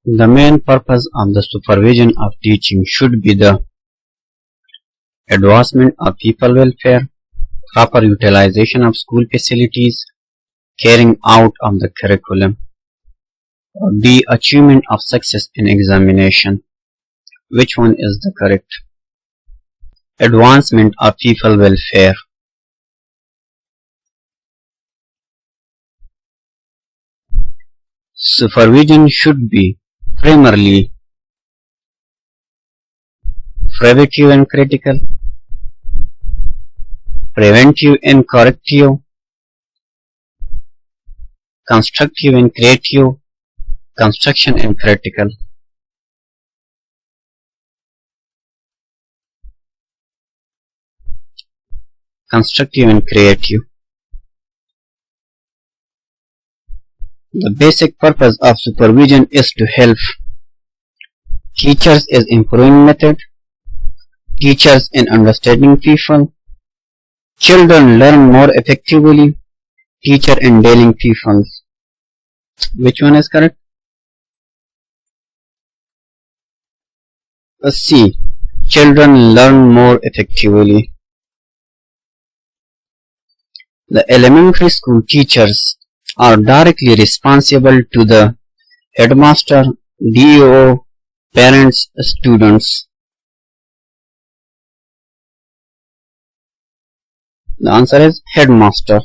The main purpose of the supervision of teaching should be the advancement of people welfare, proper utilization of school facilities, carrying out of the curriculum, the achievement of success in examination. Which one is the correct? Advancement of people welfare. Supervision should be primarily preventive and critical, preventive and corrective, constructive and creative, construction and critical. Constructive and creative. The basic purpose of supervision is to help teachers in improving method, teachers in understanding people, children learn more effectively, teacher in dealing people. Which one is correct? C. Children learn more effectively. The elementary school teachers are directly responsible to the headmaster, DO, parents, students. The answer is headmaster.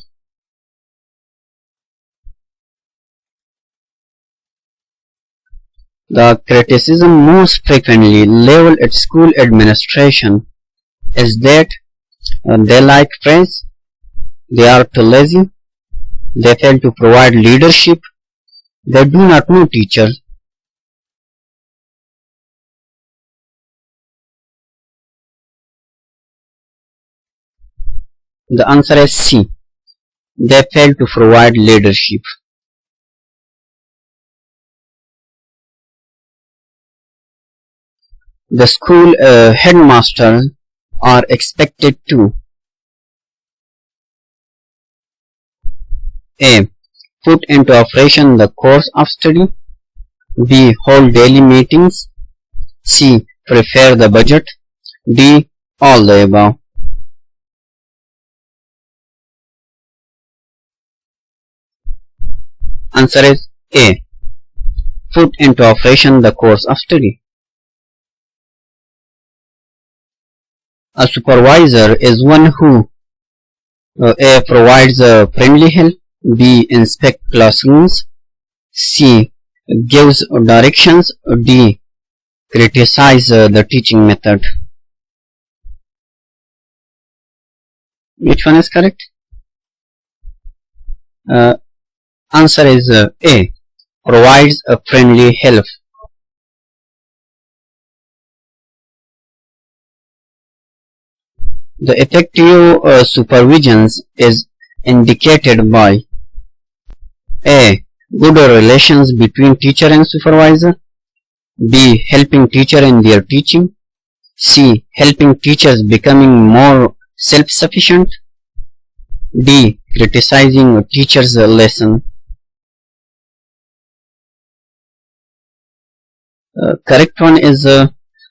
The criticism most frequently leveled at school administration is that they like praise, they are too lazy, they fail to provide leadership, they do not know teachers. The answer is C. They fail to provide leadership. The school headmasters are expected to A. Put into operation the course of study, B. Hold daily meetings, C. Prepare the budget, D. All the above. Answer is A. Put into operation the course of study. A supervisor is one who A. Provides a friendly help, B. Inspect classrooms, C. Gives directions, D. Criticize the teaching method. Which one is correct? Answer is A. Provides a friendly help. The effective supervision is indicated by A. Good relations between teacher and supervisor, B. Helping teacher in their teaching, C. Helping teachers becoming more self-sufficient, D. Criticizing a teacher's lesson. Correct one is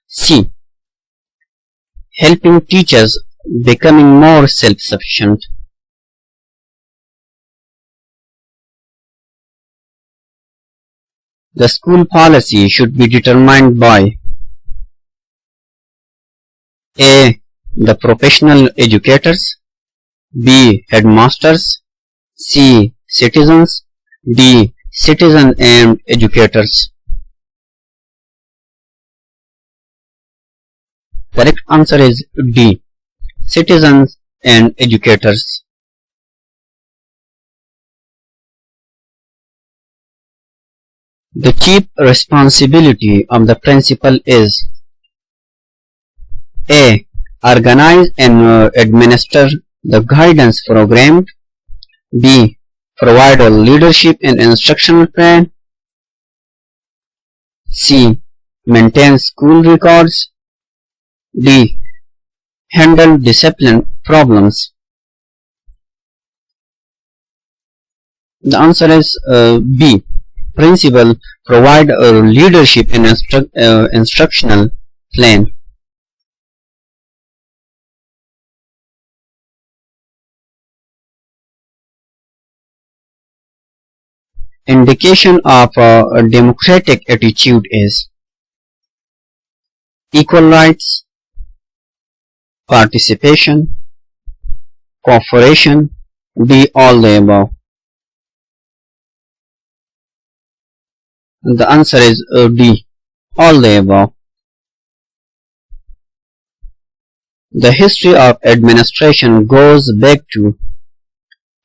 C. Helping teachers becoming more self-sufficient. The school policy should be determined by A. The professional educators, B. Headmasters, C. Citizens, D. Citizens and educators. Correct answer is D. Citizens and educators. The chief responsibility of the principal is A. Organize and administer the guidance program, B. Provide a leadership and instructional plan, C. Maintain school records, D. Handle discipline problems. The answer is B. principal provide leadership in instructional plan. Indication of a democratic attitude is equal rights, participation, cooperation, D, all the above. The answer is D, all the above. The history of administration goes back to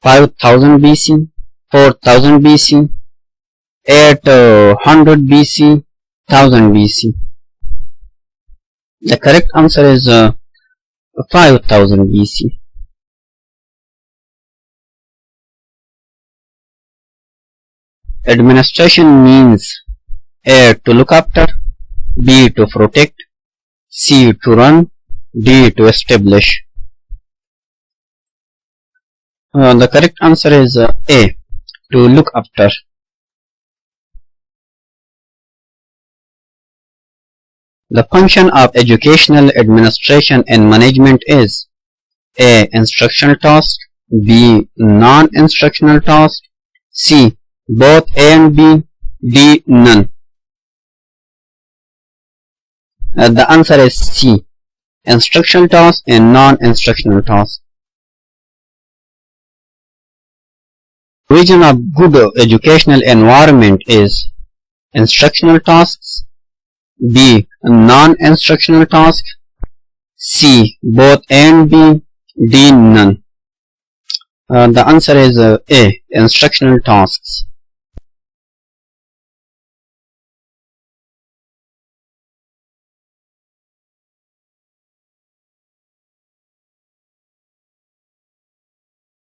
5000 BC, 4000 BC, 800 BC, 1000 BC. The correct answer is 5000 BC. Administration means A, to look after, B, to protect, C, to run, D, to establish. The correct answer is A, to look after. The function of educational administration and management is A, instructional task, B, non-instructional task, C, both A and B, D, none. The answer is C, instructional task and non-instructional task. Origin of good educational environment is instructional tasks, B, non-instructional tasks, C, both A and B, D, none. The answer is A, instructional tasks.